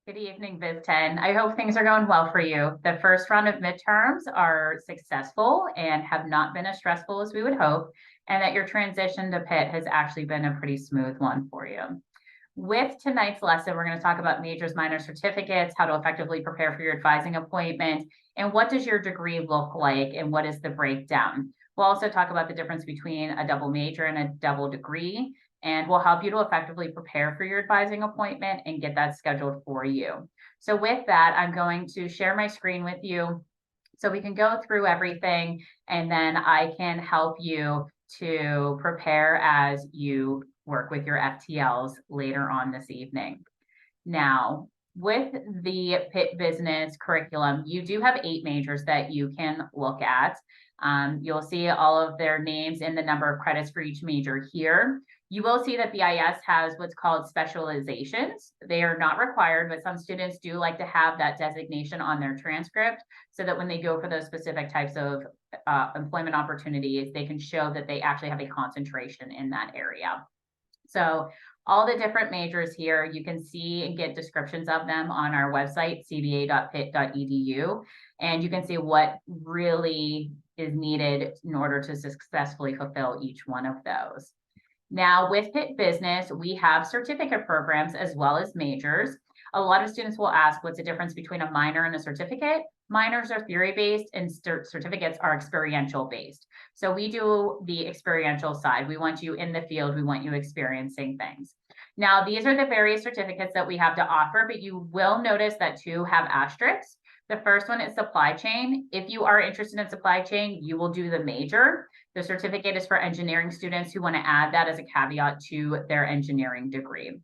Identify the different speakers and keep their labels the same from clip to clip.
Speaker 1: Good evening, Viz 10. I hope things are going well for you. The first round of midterms are successful and have not been as stressful as we would hope, and that your transition to Pitt has actually been a pretty smooth one for you. With tonight's lesson, we're going to talk about majors, minors, certificates, how to effectively prepare for your advising appointment, and what does your degree look like, and what is the breakdown. We'll also talk about the difference between a double major and a double degree, and we'll help you to effectively prepare for your advising appointment and get that scheduled for you. So with that, I'm going to share my screen with you so we can go through everything, and then I can help you to prepare as you work with your FTLs later on this evening. Now, with the Pitt Business curriculum, you do have 8 majors that you can look at. You'll see all of their names and the number of credits for each major here. You will see that BIS has what's called specializations. They are not required, but some students do like to have that designation on their transcript so that when they go for those specific types of employment opportunities, they can show that they actually have a concentration in that area. So all the different majors here, you can see and get descriptions of them on our website, cba.pitt.edu, and you can see what really is needed in order to successfully fulfill each one of those. Now, with Pitt Business, we have certificate programs as well as majors. A lot of students will ask, what's the difference between a minor and a certificate? Minors are theory-based and certificates are experiential-based. So we do the experiential side. We want you in the field. We want you experiencing things. Now, these are the various certificates that we have to offer, but you will notice that 2 have asterisks. The first one is supply chain. If you are interested in supply chain, you will do the major. The certificate is for engineering students who want to add that as a caveat to their engineering degree.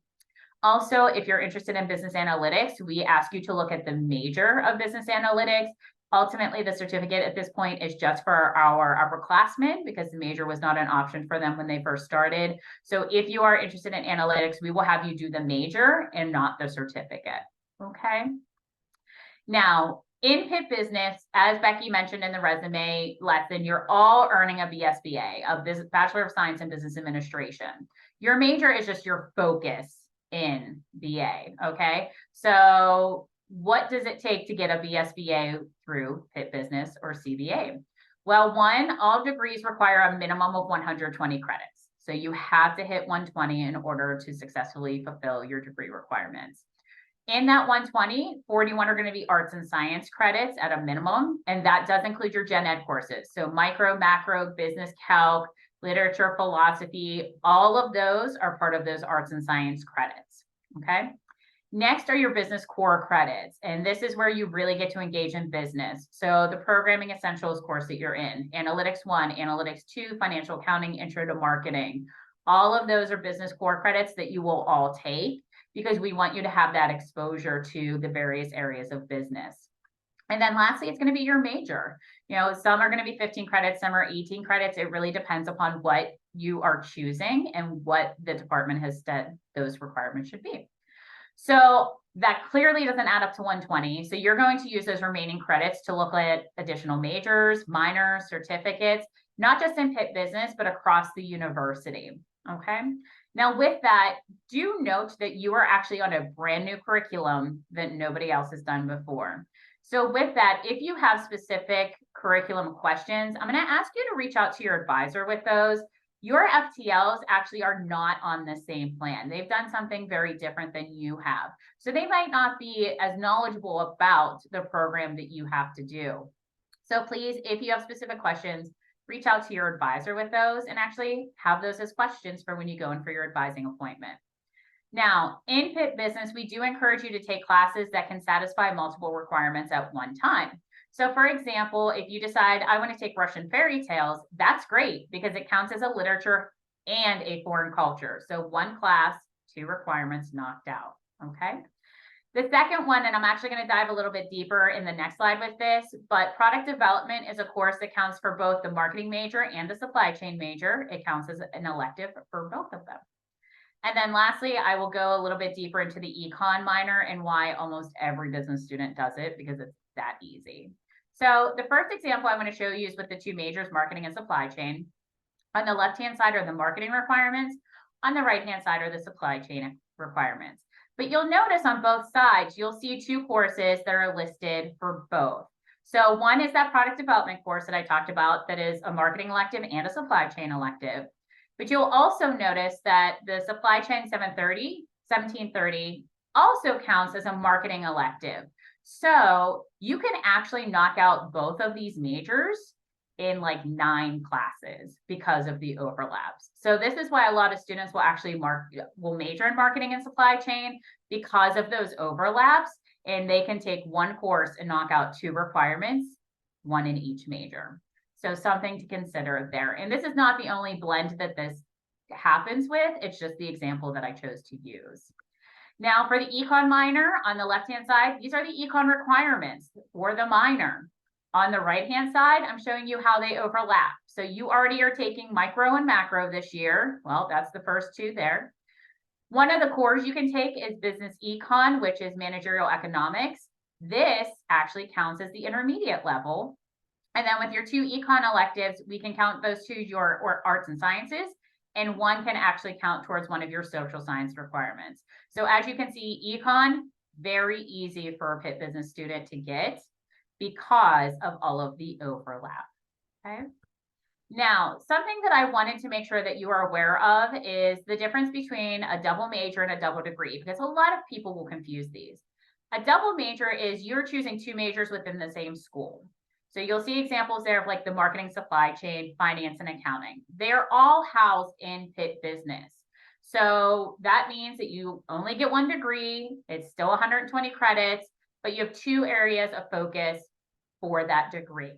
Speaker 1: Also, if you're interested in business analytics, we ask you to look at the major of business analytics. Ultimately, the certificate at this point is just for our upperclassmen because the major was not an option for them when they first started. So if you are interested in analytics, we will have you do the major and not the certificate. Okay. Now, in Pitt Business, as Becky mentioned in the resume lesson, you're all earning a BSBA, a Bachelor of Science in Business Administration. Your major is just your focus in BA, okay? So what does it take to get a BSBA through Pitt Business or CBA? Well, one, all degrees require a minimum of 120 credits. So you have to hit 120 in order to successfully fulfill your degree requirements. In that 120, 41 are going to be arts and science credits at a minimum, and that does include your gen ed courses. So micro, macro, business calc, literature, philosophy, all of those are part of those arts and science credits, okay? Next are your business core credits, and this is where you really get to engage in business. So the programming essentials course that you're in, Analytics 1, Analytics 2, Financial Accounting, Intro to Marketing, all of those are business core credits that you will all take because we want you to have that exposure to the various areas of business. And then lastly, it's going to be your major. You know, some are going to be 15 credits, some are 18 credits. It really depends upon what you are choosing and what the department has said those requirements should be. So that clearly doesn't add up to 120. So you're going to use those remaining credits to look at additional majors, minors, certificates, not just in Pitt Business, but across the university. Okay. Now with that, do note that you are actually on a brand new curriculum that nobody else has done before. So with that, if you have specific curriculum questions, I'm going to ask you to reach out to your advisor with those. Your FTLs actually are not on the same plan. They've done something very different than you have. So they might not be as knowledgeable about the program that you have to do. So please, if you have specific questions, reach out to your advisor with those and actually have those as questions for when you go in for your advising appointment. Now, in Pitt Business, we do encourage you to take classes that can satisfy multiple requirements at one time. So for example, if you decide I want to take Russian fairy tales, that's great because it counts as a literature and a foreign culture. So 1 class, 2 requirements knocked out, okay? The second one, and I'm actually going to dive a little bit deeper in the next slide with this, but product development is a course that counts for both the marketing major and the supply chain major. It counts as an elective for both of them. And then lastly, I will go a little bit deeper into the econ minor and why almost every business student does it because it's that easy. So the first example I want to show you is with the 2 majors, marketing and supply chain. On the left-hand side are the marketing requirements. On the right-hand side are the supply chain requirements. But you'll notice on both sides, you'll see two courses that are listed for both. So one is that product development course that I talked about that is a marketing elective and a supply chain elective. But you'll also notice that the supply chain 1730 also counts as a marketing elective. So you can actually knock out both of these majors in like 9 classes because of the overlaps. So this is why a lot of students will actually will major in marketing and supply chain because of those overlaps, and they can take one course and knock out 2 requirements, 1 in each major. So something to consider there. And this is not the only blend that this happens with, it's just the example that I chose to use. Now for the econ minor on the left-hand side, these are the econ requirements for the minor. On the right-hand side, I'm showing you how they overlap. So you already are taking micro and macro this year. Well, that's the first 2 there. One of the cores you can take is business econ, which is managerial economics. This actually counts as the intermediate level. And then with your 2 econ electives, we can count those 2 your arts and sciences, and 1 can actually count towards one of your social science requirements. So as you can see, econ, very easy for a Pitt business student to get because of all of the overlap, okay? Now, something that I wanted to make sure that you are aware of is the difference between a double major and a double degree, because a lot of people will confuse these. A double major is you're choosing 2 majors within the same school. So you'll see examples there of like the marketing, supply chain, finance, and accounting. They're all housed in Pitt Business. So that means that you only get 1 degree. It's still 120 credits, but you have 2 areas of focus for that degree.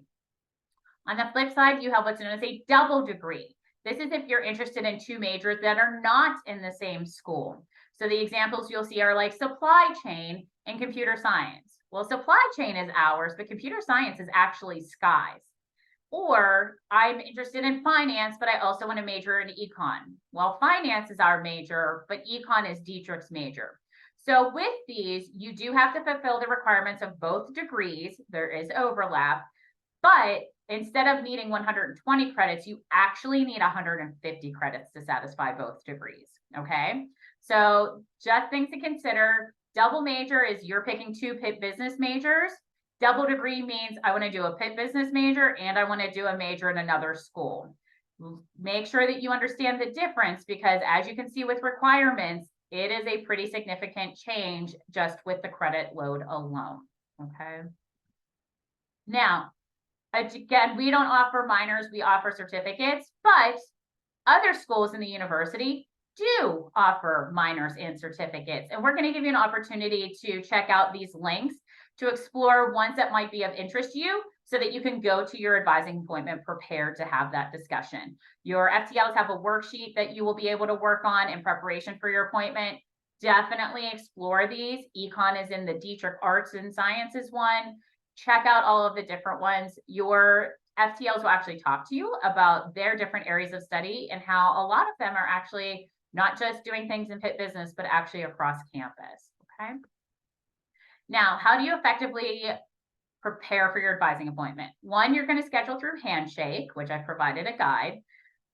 Speaker 1: On the flip side, you have what's known as a double degree. This is if you're interested in 2 majors that are not in the same school. So the examples you'll see are like supply chain and computer science. Well, supply chain is ours, but computer science is actually Sky's. Or I'm interested in finance, but I also want to major in econ. Well, finance is our major, but econ is Dietrich's major. So with these, you do have to fulfill the requirements of both degrees. There is overlap, but instead of needing 120 credits, you actually need 150 credits to satisfy both degrees, okay? So just things to consider. Double major is you're picking 2 Pitt business majors. Double degree means I want to do a Pitt business major and I want to do a major in another school. Make sure that you understand the difference, because as you can see with requirements, it is a pretty significant change just with the credit load alone, okay? Now, again, we don't offer minors, we offer certificates, but other schools in the university do offer minors and certificates. And we're going to give you an opportunity to check out these links to explore ones that might be of interest to you so that you can go to your advising appointment prepared to have that discussion. Your FTLs have a worksheet that you will be able to work on in preparation for your appointment. Definitely explore these. Econ is in the Dietrich Arts and Sciences one. Check out all of the different ones. Your FTLs will actually talk to you about their different areas of study and how a lot of them are actually not just doing things in Pitt Business, but actually across campus, okay? Now, how do you effectively prepare for your advising appointment? One, you're going to schedule through Handshake, which I provided a guide.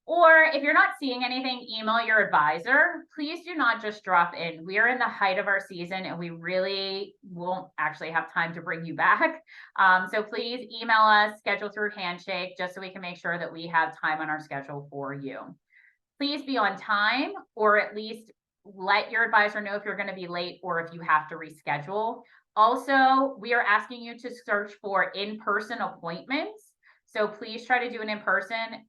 Speaker 1: Or if you're not seeing anything, email your advisor. Please do not just drop in. We are in the height of our season and we really won't actually have time to bring you back. So please email us, schedule through Handshake, just so we can make sure that we have time on our schedule for you. Please be on time, or at least let your advisor know if you're going to be late or if you have to reschedule. Also, we are asking you to search for in-person appointments. So please try to do an in-person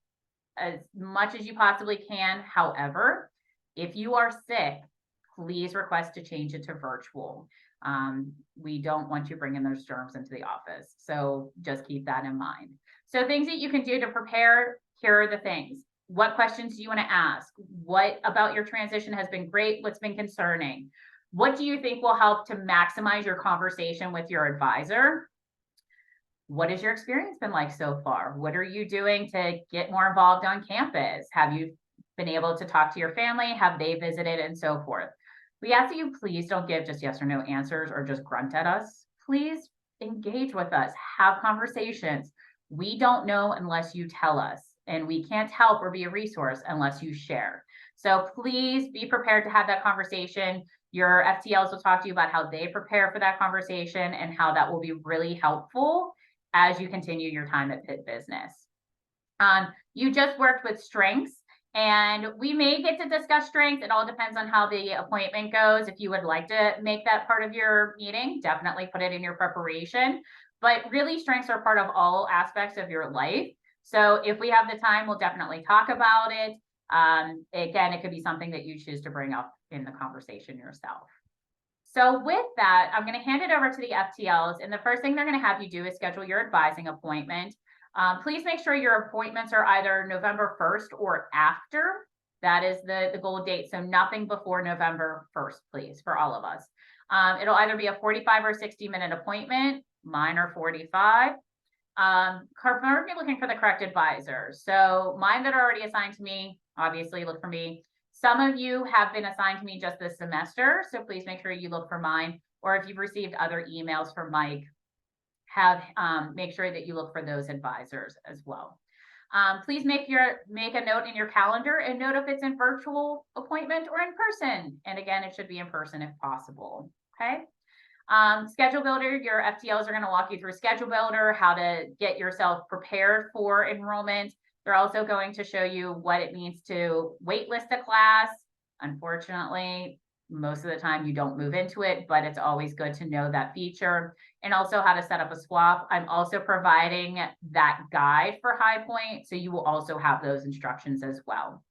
Speaker 1: as much as you possibly can. However, if you are sick, please request to change it to virtual. We don't want you bringing those germs into the office. So just keep that in mind. So things that you can do to prepare, here are the things. What questions do you want to ask? What about your transition has been great? What's been concerning? What do you think will help to maximize your conversation with your advisor? What has your experience been like so far? What are you doing to get more involved on campus? Have you been able to talk to your family? Have they visited, and so forth? We ask that you please don't give just yes or no answers or just grunt at us. Please engage with us, have conversations. We don't know unless you tell us, and we can't help or be a resource unless you share. So please be prepared to have that conversation. Your FTLs will talk to you about how they prepare for that conversation and how that will be really helpful as you continue your time at Pitt Business. You just worked with strengths, and we may get to discuss strengths. It all depends on how the appointment goes. If you would like to make that part of your meeting, definitely put it in your preparation. But really, strengths are part of all aspects of your life. So if we have the time, we'll definitely talk about it. Again, it could be something that you choose to bring up in the conversation yourself. So with that, I'm going to hand it over to the FTLs. And the first thing they're going to have you do is schedule your advising appointment. Please make sure your appointments are either November 1st or after. That is the goal date. So nothing before November 1st, please, for all of us. It'll either be a 45 or 60-minute appointment. Mine are 45. Currently looking for the correct advisor. So mine that are already assigned to me, obviously look for me. Some of you have been assigned to me just this semester, so please make sure you look for mine. Or if you've received other emails from Mike, make sure that you look for those advisors as well. Please make a note in your calendar and note if it's in virtual appointment or in person. And again, it should be in person if possible. Okay. Schedule Builder, your FTLs are going to walk you through Schedule Builder, how to get yourself prepared for enrollment. They're also going to show you what it means to waitlist a class. Unfortunately, most of the time you don't move into it, but it's always good to know that feature, and also how to set up a swap. I'm also providing that guide for High Point, so you will also have those instructions as well.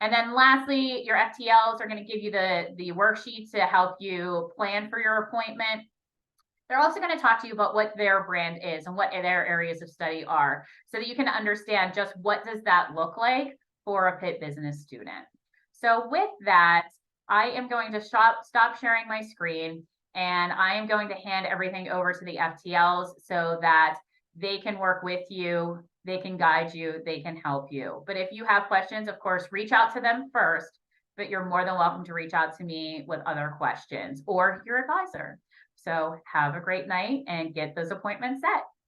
Speaker 1: And then lastly, your FTLs are going to give you the worksheets to help you plan for your appointment. They're also going to talk to you about what their brand is and what their areas of study are, so that you can understand just what does that look like for a Pitt Business student. So with that, I am going to stop sharing my screen, and I am going to hand everything over to the FTLs so that they can work with you, they can guide you, they can help you. But if you have questions, of course, reach out to them first, but you're more than welcome to reach out to me with other questions or your advisor. So have a great night and get those appointments set.